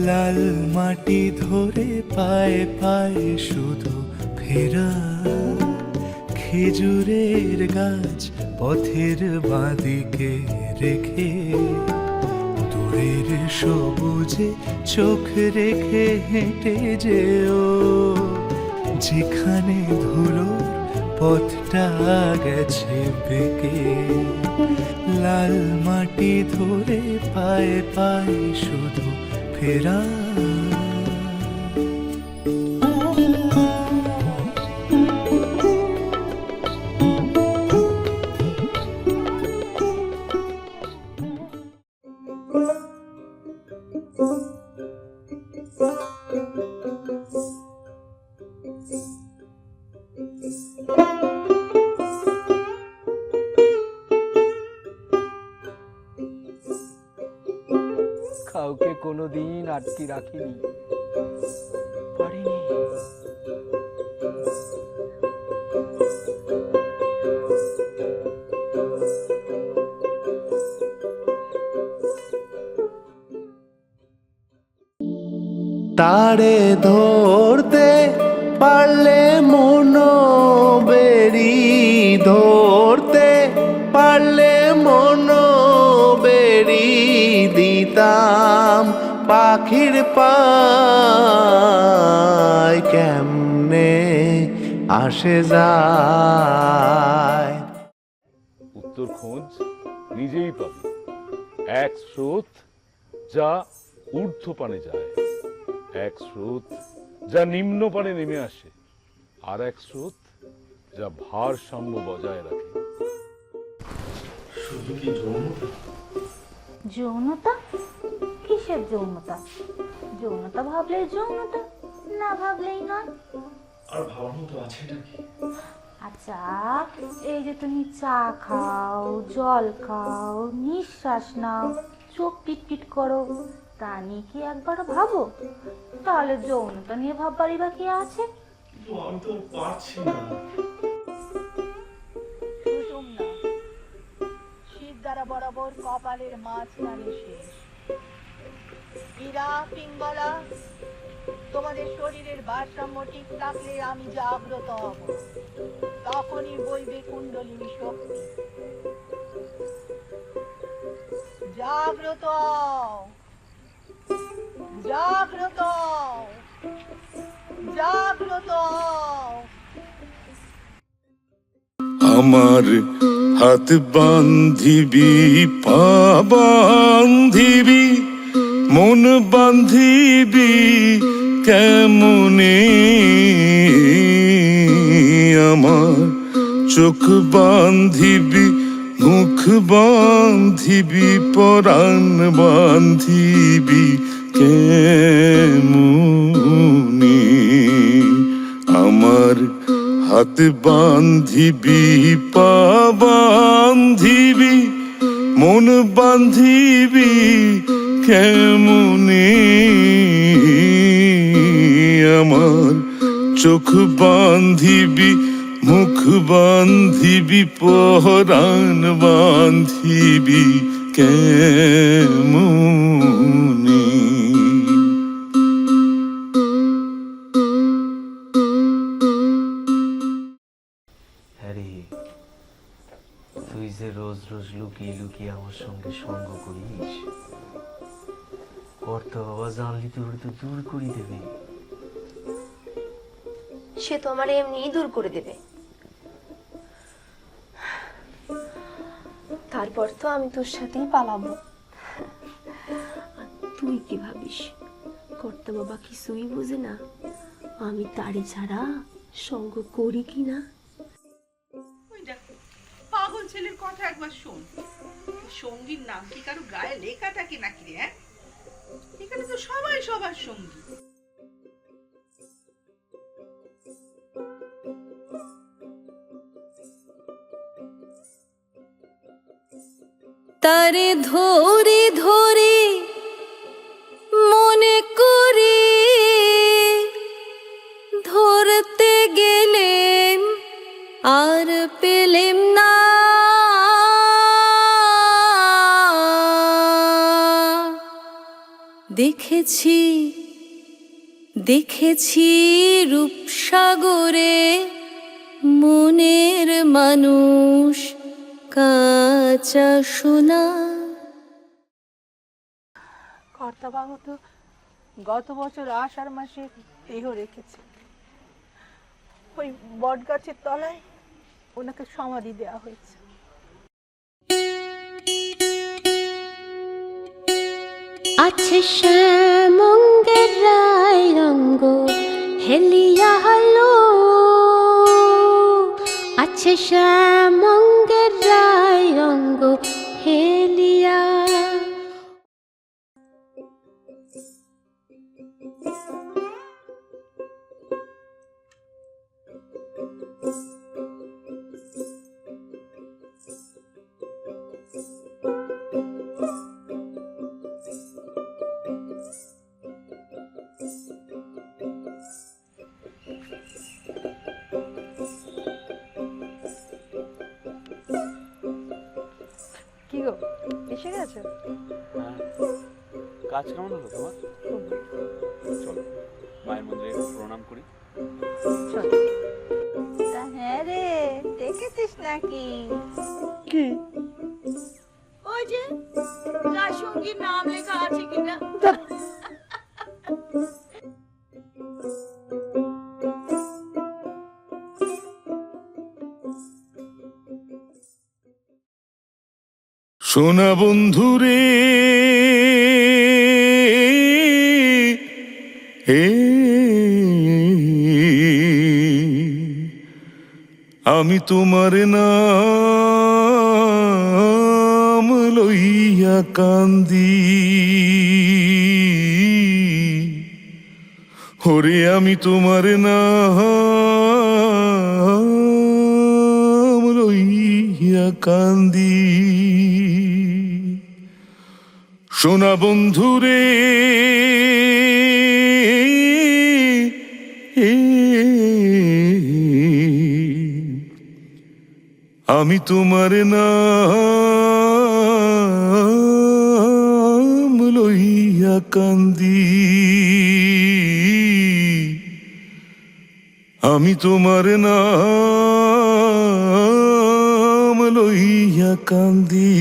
লাল মাটি ধরে পায়ে পায়ে শুধু ফেরা, খেজুরের গাছ পথের বাঁদিকে রেখে, দূরের সবুজে চোখ রেখে হেঁটে যেও, যেখানে ধুলোর পথটা গেছে বেঁকে। লাল মাটি ধরে পায়ে পায়ে শুধু ফেরা। কাউকে কোনোদিন আটকে রাখিনি, পারিনি। তারে ধরতে পারলে মনো বেরি, ধরতে পারলে মনো বেরি দিতাম পাখির পায়, কেমনে আসে যায়। উত্তর খোঁজ, নিজেই পাবি। এক স্রোত যা ঊর্ধ্বপানে যায়, এক স্রোত যা নিম্নপানে নেমে আসে, আর এক স্রোত যা ভারসাম্য বজায় রাখে। শুধু কি যৌনতা? যৌনতা? কিসের যৌনতা? যৌনতা ভাবলেই যৌনতা, না ভাবলেই নয়। আর ভাবার মতো আছে নাকি? আচ্ছা, এই যে তুমি চা খাও, জল খাও, নিঃশ্বাস নাও, চোখ পিটপিট করো, তা নিয়ে কি একবার ভাবো? তাহলে যৌনতা নিয়ে ভাববারই বা কি আছে? আমি তো পারছি না। সুষুম্না, শিরদাঁড়া বরাবর কপালের মাঝখানে শেষ। ইরা, পিঙ্গলা, তোমাদের শরীরের ভারসাম্য ঠিক থাকলে আমি জাগ্রত হব, তখনই বইবে কুণ্ডলিনী শক্তি। জাগ্রত, জাগ্রত, জাগ্রত। আমার হাত বান্ধিবি, পা বান্ধিবি, মন বান্ধিবি কেমনে, আমার চোখ বান্ধিবি, মুখ বান্ধিবি, পরাণ বান্ধিবি কেমনে, আমার হাত বান্ধিবি, পা বান্ধিবি, মন বান্ধিবি কেমনে, আমার চোখ বান্ধিবি, মুখ বান্ধিবি, পরাণ বান্ধিবি কেমনে। হ্যারি, তুই যে রোজ রোজ লুকিয়ে লুকিয়ে আমার সঙ্গে সঙ্গ করিস, কর্তা বাবা জানলি তোর তো দূর করে দেবে। সে তো আমার এমনি দূর করে দেবে। তারপর তো আমি তোর সাথেই পালাবো। আর তুই কি ভাবিস কর্তা বাবা কিছুই বুঝে না আমি তারে ছাড়া সঙ্গ করি কি না? ওই দেখো পাগল ছেলের কথা একবার শোন, সঙ্গীর নাম কি কারো গায়ে লেখা থাকে নাকি রে? হ্যাঁ, এখানে তো সবাই সবার সঙ্গী। তারে ধরে ধরে মনে করি ধরতে গেলেম আর পেলেম না, দেখেছি দেখেছি রূপসাগরে মনের মানুষ কাঁচা সোনা। কর্তাবাবু তো গত বছর আষাঢ় মাসে দেহ রেখেছে, ওই বট গাছের তলায় ওনাকে সমাধি দেওয়া হয়েছে। আছে শ্যামঙ্গের রায় রঙ্গ হেলিয়া হলো, আছে শ্যামঙ্গের রায় রঙ্গ হেলিয়া। কি গো, এসে গেছে? কাজ কেমন হলো তোমার? চলো মায়ের মন্দিরে প্রণাম করি। হ্যাঁ রে, দেখেছিস নাকি? কি? ওই যে যার সঙ্গীর নাম লেখা আছে কিনা। সোনা বন্ধুরে আমি তোমার নাম লইয়া কান্দি, ওরে আমি তোমার নাম লইয়া কান্দি। সোনা বন্ধুরে আমি তোমার নাম লইয়া কান্দি, আমি তোমার নাম লইয়া কান্দি।